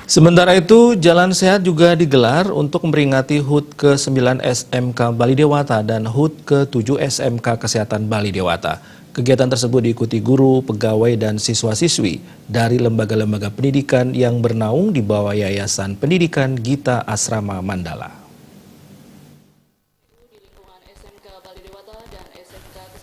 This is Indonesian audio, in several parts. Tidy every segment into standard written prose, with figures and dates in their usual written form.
Sementara itu, Jalan Sehat juga digelar untuk memperingati HUT ke-9 SMK Bali Dewata dan HUT ke-7 SMK Kesehatan Bali Dewata. Kegiatan tersebut diikuti guru, pegawai, dan siswa-siswi dari lembaga-lembaga pendidikan yang bernaung di bawah Yayasan Pendidikan Gita Asrama Mandala.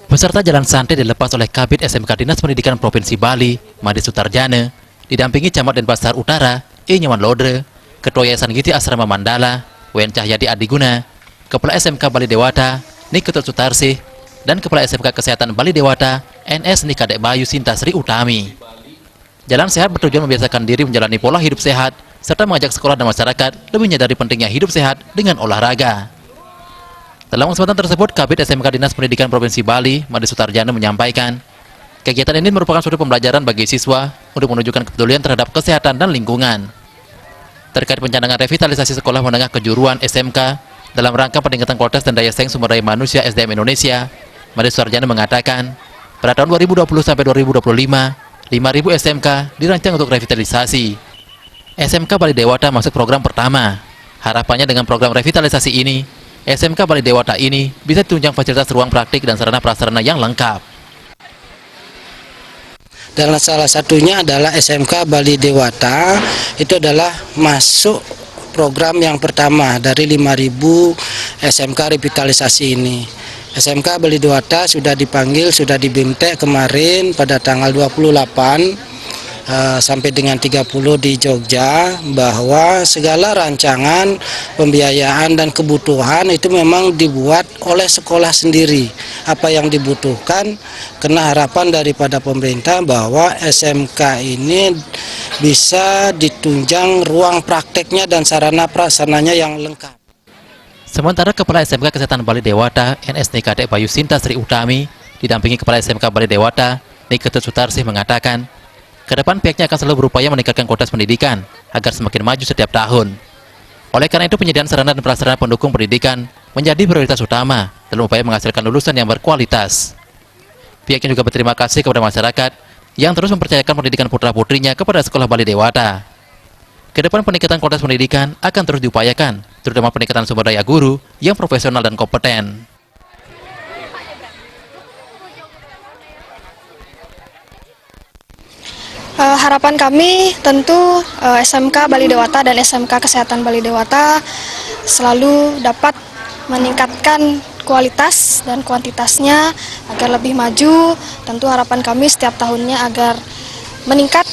Peserta jalan santai dilepas oleh Kabid SMK Dinas Pendidikan Provinsi Bali, Made Sutarjana, didampingi Camat Denpasar Utara, Nyaman Lodre, Ketua Yayasan Gita Asrama Mandala, Wen Cahyadi Adiguna, Kepala SMK Bali Dewata, Niketut Sutarsih, dan Kepala SMK Kesehatan Bali Dewata, NS Nikadek Bayu Sinta Sri Utami. Jalan sehat bertujuan membiasakan diri menjalani pola hidup sehat, serta mengajak sekolah dan masyarakat lebih menyadari pentingnya hidup sehat dengan olahraga. Dalam kesempatan tersebut, Kabid SMK Dinas Pendidikan Provinsi Bali, Made Sutarjana menyampaikan, kegiatan ini merupakan suatu pembelajaran bagi siswa untuk menunjukkan kepedulian terhadap kesehatan dan lingkungan. Terkait pencanangan revitalisasi sekolah menengah kejuruan SMK dalam rangka peningkatan kualitas dan daya saing sumber daya manusia SDM Indonesia, Made Sutarjana mengatakan, pada tahun 2020 sampai 2025, 5.000 SMK dirancang untuk revitalisasi. SMK Bali Dewata masuk program pertama. Harapannya dengan program revitalisasi ini, SMK Bali Dewata ini bisa ditunjang fasilitas ruang praktik dan sarana-prasarana yang lengkap. Dan salah satunya adalah SMK Bali Dewata, itu adalah masuk program yang pertama dari 5.000 SMK revitalisasi ini. SMK Bali Dewata sudah dipanggil, sudah di BIMTEK kemarin pada tanggal 28 sampai dengan 30 di Jogja, bahwa segala rancangan pembiayaan dan kebutuhan itu memang dibuat oleh sekolah sendiri. Apa yang dibutuhkan, karena harapan daripada pemerintah bahwa SMK ini bisa ditunjang ruang prakteknya dan sarana prasarananya yang lengkap. Sementara Kepala SMK Kesehatan Bali Dewata, NS Nikadek Bayu Sinta Sri Utami, didampingi Kepala SMK Bali Dewata, Niketut Sutarsih mengatakan, ke depan pihaknya akan selalu berupaya meningkatkan kualitas pendidikan agar semakin maju setiap tahun. Oleh karena itu, penyediaan sarana dan prasarana pendukung pendidikan menjadi prioritas utama dalam upaya menghasilkan lulusan yang berkualitas. Pihaknya juga berterima kasih kepada masyarakat yang terus mempercayakan pendidikan putra-putrinya kepada Sekolah Bali Dewata. Ke depan peningkatan kualitas pendidikan akan terus diupayakan, terutama peningkatan sumber daya guru yang profesional dan kompeten. Harapan kami tentu SMK Bali Dewata dan SMK Kesehatan Bali Dewata selalu dapat meningkatkan kualitas dan kuantitasnya agar lebih maju. Tentu harapan kami setiap tahunnya agar meningkat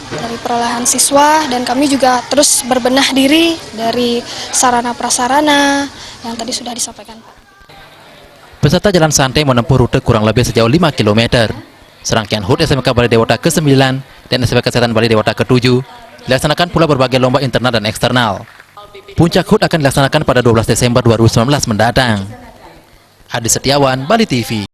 dari perolehan siswa, dan kami juga terus berbenah diri dari sarana prasarana yang tadi sudah disampaikan Pak. Peserta jalan santai menempuh rute kurang lebih sejauh 5 km. Serangkaian HUT SMK Bali Dewata ke-9 dan SMK Kesehatan Bali Dewata ke-7 dilaksanakan pula berbagai lomba internal dan eksternal. Puncak HUT akan dilaksanakan pada 12 Desember 2019 mendatang. Adi Setiawan, Bali TV.